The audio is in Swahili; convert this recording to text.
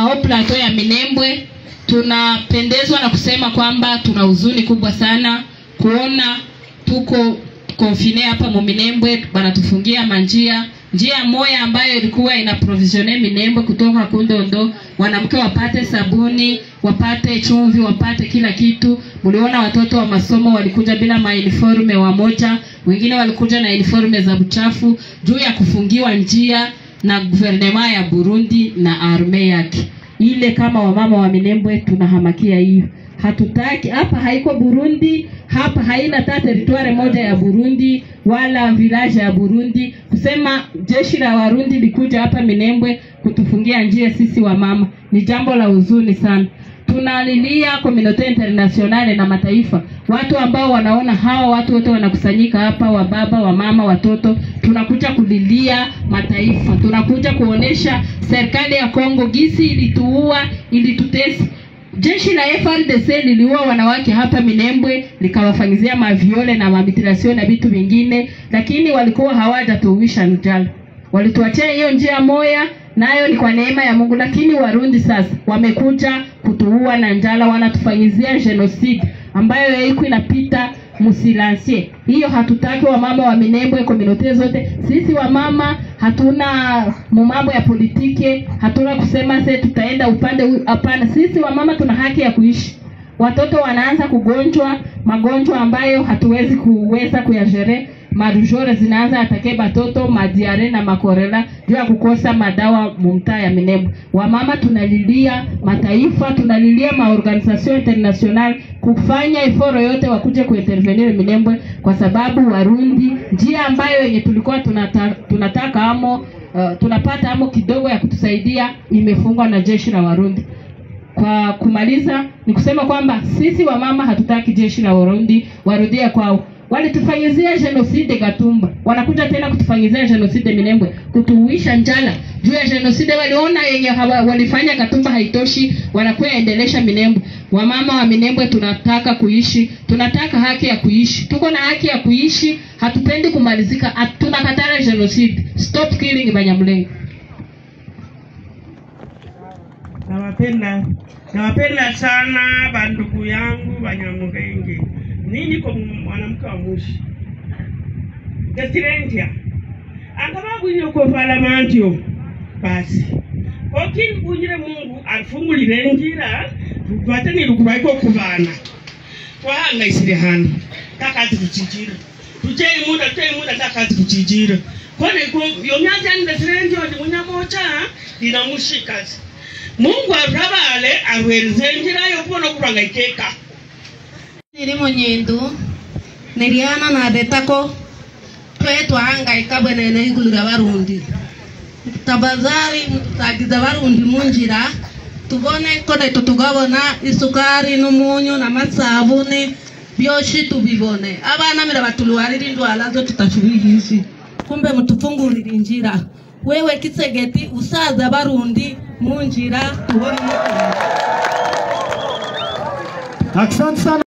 au plateau ya Minembwe, tunapendezwa na kusema kwamba tuna huzuni kubwa sana kuona tuko confine hapa mu Minembwe, banatufungia njia moja ambayo ilikuwa ina provisione Minembwe kutoka Kundondo, wanamke wapate sabuni, wapate chumvi, wapate kila kitu. Muliona watoto wa masomo walikuja bila uniforme wamoja, wengine walikuja na uniforme za buchafu juu ya kufungiwa njia na gouvernement ya Burundi na arme yake. Ile kama wamama wa Minembwe tunahamakia hiyo. Hatutaki hapa, haiko Burundi, hapa haina ta territoire moja ya Burundi wala village ya Burundi. Kusema jeshi la Warundi likuja hapa Minembwe kutufungia njia sisi wa mama ni jambo la huzuni sana. Tunalilia community internationale na mataifa, watu ambao wanaona hawa watu wote wanakusanyika hapa, wa baba, wa mama, watoto, tunakuja kulilia mataifa, tunakuja kuonesha serikali ya Kongo gisi ilituua, ilitutesi. Jeshi la FARDC liliua wanawake hapa Minembwe, likawafanyizia maviole na mamitilation na vitu vingine, lakini walikuwa hawajatuwisha njala. Walituachia hiyo njia moja, nayo ni kwa neema ya Mungu. Lakini Warundi sasa wamekuja kutuua na njala, wanatufanyizia genocide ambayo haiko inapita musilansie. Hiyo hatutaki wa mama wa Minembwe, community zote. Sisi wa mama hatuna mambo ya politiki, hatuna kusema sasa tutaenda upande hapana. Sisi wa mama tuna haki ya kuishi. Watoto wanaanza kugonjwa magonjwa ambayo hatuwezi kuyajere. Marujore zinaanza atake batoto, madiare na makorela juu ya kukosa madawa mumtaa ya Minembwe. Wamama tunalilia mataifa, tunalilia maorganisation international kufanya effort yote wakuje kuintervenir Minembwe, kwa sababu Warundi njia ambayo yenye tulikuwa tunataka amo tunapata amo kidogo ya kutusaidia imefungwa na jeshi la Warundi. Kwa kumaliza ni kusema kwamba sisi wamama hatutaki jeshi la Warundi warudie kwao. Walitufanyizia genocide Gatumba, wanakuja tena kutufanyizia genocide Minembwe, kutuuisha njala. Juu ya genocide waliona yenye walifanya Gatumba haitoshi, wanakuwa endelesha Minembwe. Wamama wa Minembwe tunataka kuishi, tunataka haki ya kuishi. Tuko na haki ya kuishi, hatupendi kumalizika, tunakatala genocide. Stop killing Banyamulenge. Nawapenda sana bandugu yangu Banyamulenge. Nini kwa mwanamke wa mushi Gasirentia angababu inyo kwa parlamento basi okini kunyire Mungu afungulire njira tupatane lukubaiko kubana twahanga isire hano takati kucijira tujei muda takati kucijira kone ko yomyaza ni Gasirentia ndi munyamocha dinamushikazi Mungu arabale arwenze njira yo kubona kubanga ikeka. Nirimo Nyendu niriana na detako twetu anga ikabwenene igulira Barundi tabazari mutagiza Barundi munjira tubone kone tutugabona isukari n'umunyu na masabuni byoshi tubibone abana mira batuluwarira indwala zo tutashubihisi kumbe mutufungurira injira wewe Kisegeti usaza Barundi munjira tubone. Asante sana.